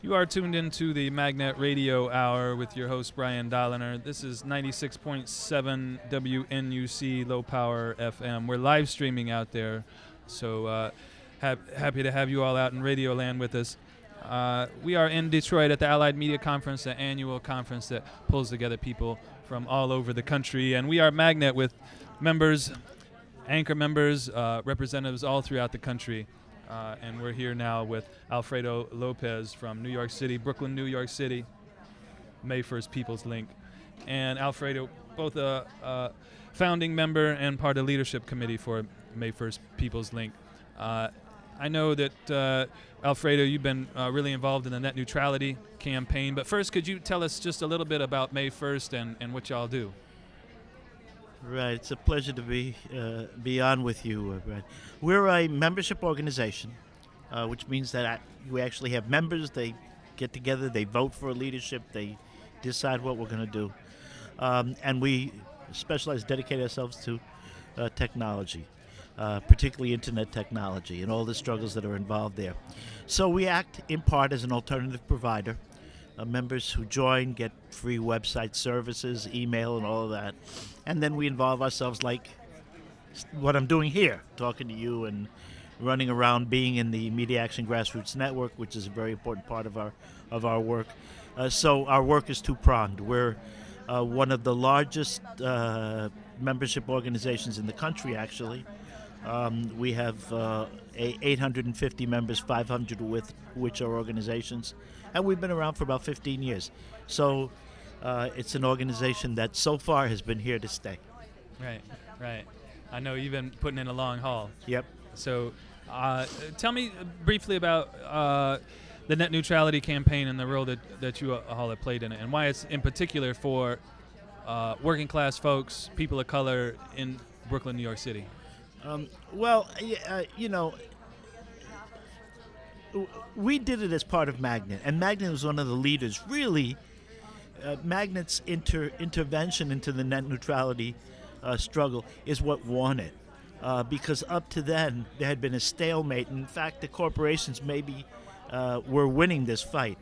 You are tuned into the Magnet Radio Hour with your host, Brian Dolliner. This is 96.7 WNUC Low Power FM. We're live streaming out there, so happy to have you all out in Radio Land with us. We are in Detroit at the Allied Media Conference, the annual conference that pulls together people from all over the country. And we are Magnet with members, anchor members, representatives all throughout the country. And we're here now with Alfredo Lopez from New York City, Brooklyn, New York City, May 1st People's Link. And Alfredo, both a founding member and part of the leadership committee for May 1st People's Link. I know that, Alfredo, you've been really involved in the net neutrality campaign. But first, could you tell us just a little bit about May 1st and what y'all do? Right, it's a pleasure to be on with you, Brad. We're a membership organization, which means that we actually have members. They get together, they vote for leadership, they decide what we're going to do, and we dedicate ourselves to technology, particularly internet technology and all the struggles that are involved there. So we act in part as an alternative provider. Members who join get free website services, email, and all of that. And then we involve ourselves like what I'm doing here, talking to you and running around, being in the Media Action Grassroots Network, which is a very important part of our work. So our work is two-pronged. We're one of the largest membership organizations in the country, actually. We have 850 members, 500 with which are organizations, and we've been around for about 15 years. So it's an organization that so far has been here to stay. Right. I know you've been putting in a long haul. Yep. So tell me briefly about the net neutrality campaign and the role that you all have played in it, and why it's in particular for working class folks, people of color in Brooklyn, New York City. We did it as part of Magnet, and Magnet was one of the leaders. Really, Magnet's intervention into the net neutrality struggle is what won it, because up to then there had been a stalemate. In fact, the corporations maybe were winning this fight,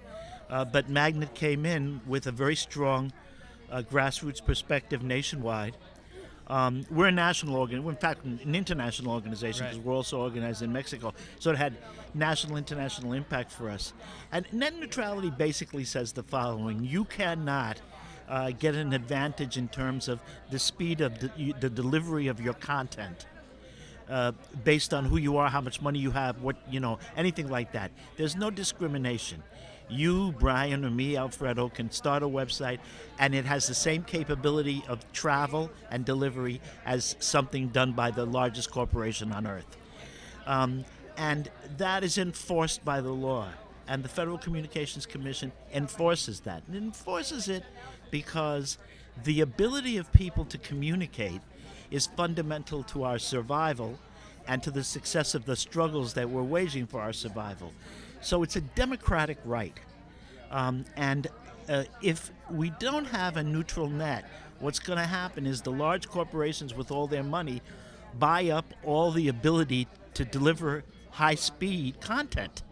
but Magnet came in with a very strong grassroots perspective nationwide. We're a national organization, in fact, an international organization, because we're also organized in Mexico. So it had national, international impact for us. And net neutrality basically says the following: you cannot get an advantage in terms of the speed of the delivery of your content based on who you are, how much money you have, anything like that. There's no discrimination. You, Brian, or me, Alfredo, can start a website, and it has the same capability of travel and delivery as something done by the largest corporation on earth. And that is enforced by the law. And the Federal Communications Commission enforces that. And it enforces it because the ability of people to communicate is fundamental to our survival and to the success of the struggles that we're waging for our survival. So it's a democratic right. And if we don't have a neutral net, what's going to happen is the large corporations with all their money buy up all the ability to deliver high-speed content.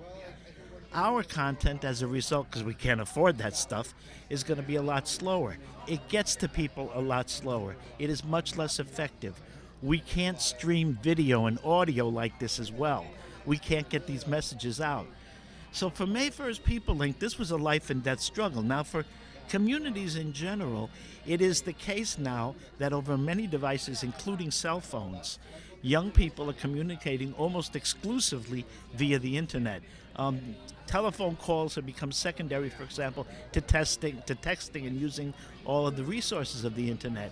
Our content, as a result, because we can't afford that stuff, is going to be a lot slower. It gets to people a lot slower. It is much less effective. We can't stream video and audio like this as well. We can't get these messages out. So for May 1st People Link, this was a life and death struggle. Now for communities in general, it is the case now that over many devices, including cell phones, young people are communicating almost exclusively via the internet. Telephone calls have become secondary, for example, to texting and using all of the resources of the internet.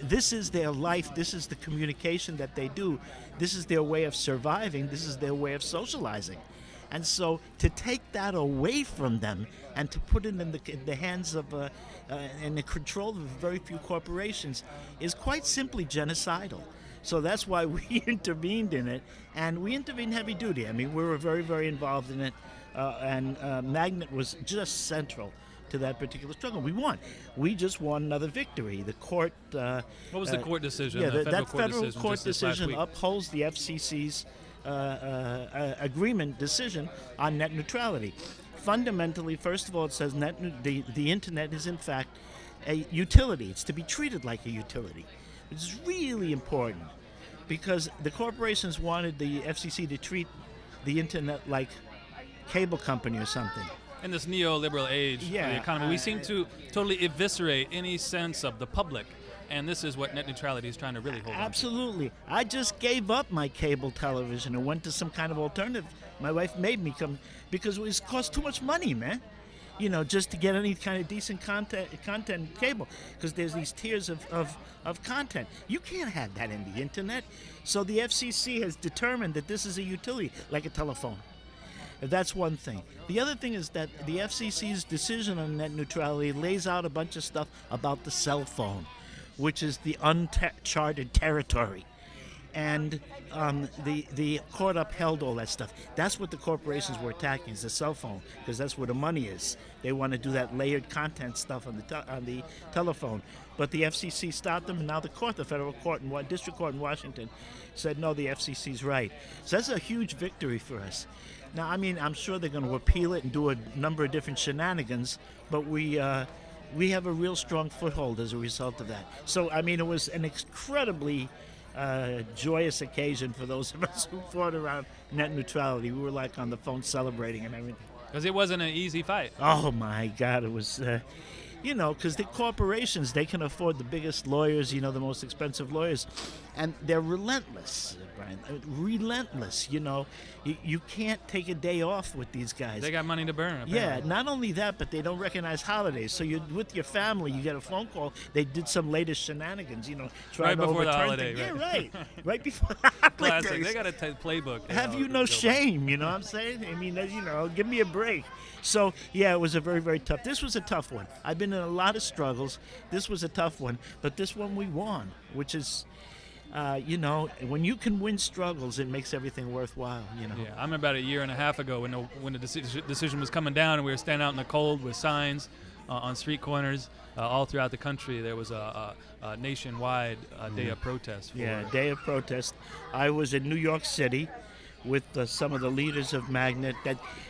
This is their life. This is the communication that they do. This is their way of surviving. This is their way of socializing. And so to take that away from them and to put it in the hands of and the control of very few corporations is quite simply genocidal. So that's why we intervened in it, and we intervened heavy duty. I mean, we were very, very involved in it, and Magnet was just central to that particular struggle. We won. We just won another victory. The court... what was the court decision? Yeah, that federal court decision upholds the FCC's agreement decision on net neutrality. fundamentally, first of all, it says the internet is in fact a utility. It's to be treated like a utility, which is really important because the corporations wanted the FCC to treat the internet like cable company or something. In this neoliberal age of the economy, we seem to totally eviscerate any sense of the public. And this is what net neutrality is trying to really hold on to. Absolutely. I just gave up my cable television and went to some kind of alternative. My wife made me come because it cost too much money, man. You know, just to get any kind of decent content in cable, because there's these tiers of content. You can't have that in the internet. So the FCC has determined that this is a utility, like a telephone. That's one thing. The other thing is that the FCC's decision on net neutrality lays out a bunch of stuff about the cell phone, which is the uncharted territory. And the court upheld all that stuff. That's what the corporations were attacking, is the cell phone, because that's where the money is. They want to do that layered content stuff on the telephone. But the FCC stopped them, and now the federal court and district court in Washington said, no, the FCC's right. So that's a huge victory for us. Now, I mean, I'm sure they're going to appeal it and do a number of different shenanigans, but we have a real strong foothold as a result of that. So, I mean, it was an incredibly joyous occasion for those of us who fought around net neutrality. We were like on the phone celebrating and everything. Because it wasn't an easy fight. Oh, my God. It was, because the corporations, they can afford the biggest lawyers, the most expensive lawyers. And they're relentless, Brian. Relentless, You can't take a day off with these guys. They got money to burn, apparently. Yeah, not only that, but they don't recognize holidays. So you're with your family, you get a phone call, they did some latest shenanigans, right before the holiday. Right? Yeah, right. Right before the holidays. Classic. They got a playbook. Have you no shame, you know what I'm saying? I mean, give me a break. So, yeah, it was a very, very tough. This was a tough one. I've been in a lot of struggles. This was a tough one. But this one we won, which is... when you can win struggles, it makes everything worthwhile. Yeah, I remember about a year and a half ago when the decision was coming down, and we were standing out in the cold with signs on street corners all throughout the country. There was a nationwide day of protest. Day of protest. I was in New York City with some of the leaders of Magnet.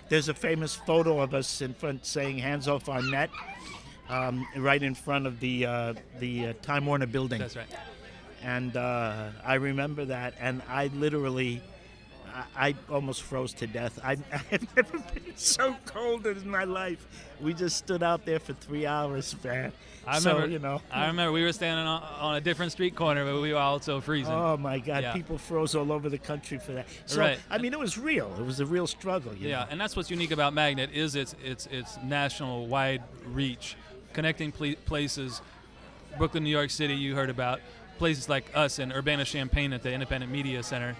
There's a famous photo of us in front saying "Hands off our net," right in front of the Time Warner building. That's right. And I remember that, and I literally, I almost froze to death. I've never been so cold in my life. We just stood out there for 3 hours, man. I remember we were standing on a different street corner, but we were also freezing. Oh, my God. Yeah. People froze all over the country for that. So, right. I mean, it was real. It was a real struggle. You know? And that's what's unique about Magnet is its national wide reach, connecting places. Brooklyn, New York City, you heard about. Places like us in Urbana-Champaign at the Independent Media Center,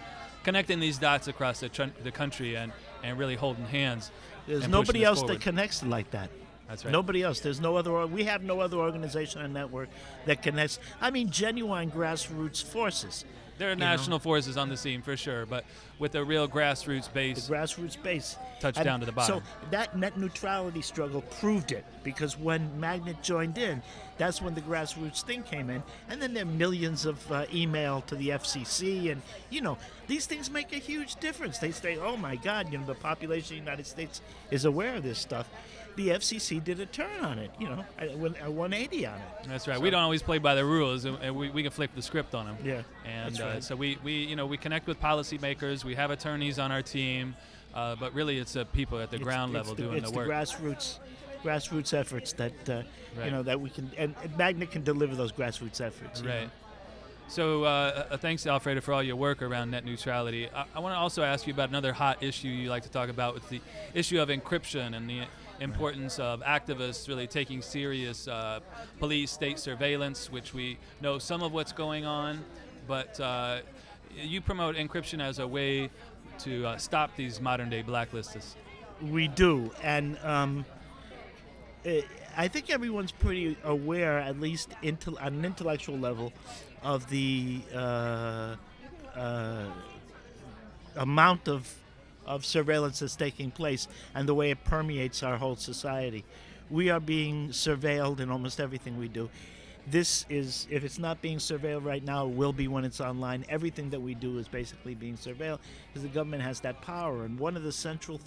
connecting these dots across the country and really holding hands. There's nobody else that connects like that. That's right. Nobody else. There's no other. We have no other organization or network that connects. I mean, genuine grassroots forces. There are national forces on the scene for sure, but with a real grassroots base. The grassroots base. Touchdown to the bottom. So that net neutrality struggle proved it, because when Magnet joined in, that's when the grassroots thing came in. And then there are millions of email to the FCC, and, these things make a huge difference. They say, oh, my God, the population of the United States is aware of this stuff. The FCC did a turn on it, a 180 on it. That's right. So we don't always play by the rules, and we can flip the script on them. Yeah, and that's right. So we connect with policymakers. We have attorneys on our team, but really it's people at the ground level doing the work. It's the grassroots efforts that right. That we can, and Magnet can deliver those grassroots efforts. Right. So thanks, Alfredo, for all your work around net neutrality. I want to also ask you about another hot issue you like to talk about, with the issue of encryption and the importance of activists really taking serious police state surveillance, which we know some of what's going on, but you promote encryption as a way to stop these modern-day blacklists. We do, and I think everyone's pretty aware, at least on an intellectual level, of the amount of surveillance that's taking place and the way it permeates our whole society. We are being surveilled in almost everything we do. this is, if it's not being surveilled right now, it will be when it's online. Everything that we do is basically being surveilled because the government has that power. And one of the central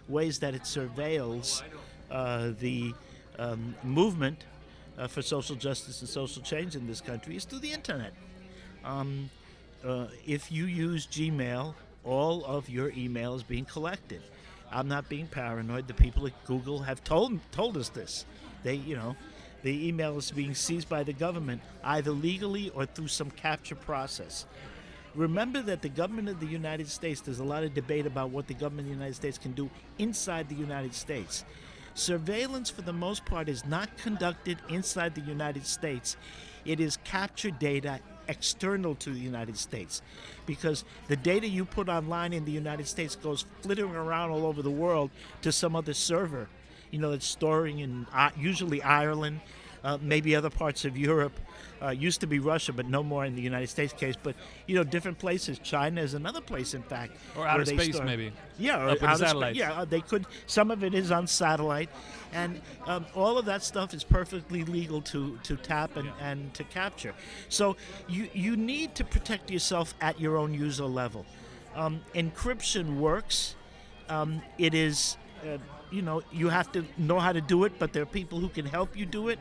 ways that it surveils the movement for social justice and social change in this country is through the internet. If you use Gmail, all of your email is being collected. I'm not being paranoid. The people at Google have told us this. The email is being seized by the government, either legally or through some capture process. Remember that the government of the United States, there's a lot of debate about what the government of the United States can do inside the United States. Surveillance, for the most part, is not conducted inside the United States. It is captured data external to the United States, because the data you put online in the United States goes flittering around all over the world to some other server, that's storing in usually Ireland, maybe other parts of Europe. Used to be Russia, but no more in the United States case. But different places. China is another place, in fact, or outer space, maybe. Yeah, or up with satellites. Yeah, they could. Some of it is on satellite, and all of that stuff is perfectly legal to tap and to capture. So you need to protect yourself at your own user level. Encryption works. It is. You have to know how to do it, but there are people who can help you do it.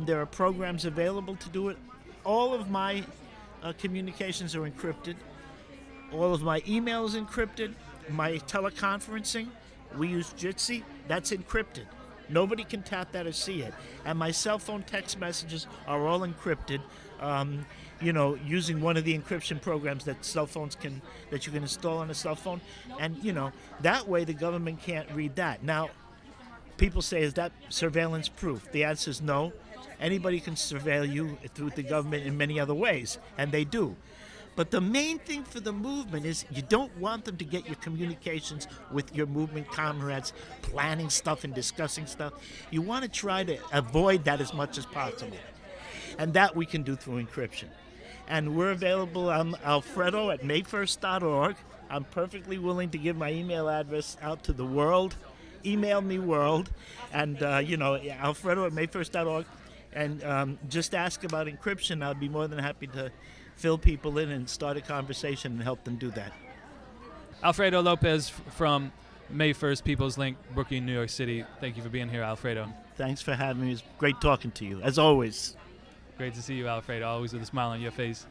There are programs available to do it. All of my communications are encrypted. All of my email is encrypted. My teleconferencing, we use Jitsi, that's encrypted. Nobody can tap that or see it. And my cell phone text messages are all encrypted. Using one of the encryption programs that that you can install on a cell phone, and that way the government can't read that. Now, people say, is that surveillance proof? The answer is no. Anybody can surveil you through the government in many other ways, and they do. But the main thing for the movement is you don't want them to get your communications with your movement comrades, planning stuff and discussing stuff. You want to try to avoid that as much as possible. And that we can do through encryption. And we're available on Alfredo at mayfirst.org. I'm perfectly willing to give my email address out to the world. Email me world. And, Alfredo at mayfirst.org. And just ask about encryption. I'll be more than happy to fill people in and start a conversation and help them do that. Alfredo Lopez from May 1st People's Link, Brooklyn, New York City. Thank you for being here, Alfredo. Thanks for having me. It's great talking to you, as always. Great to see you, Alfredo, always with a smile on your face.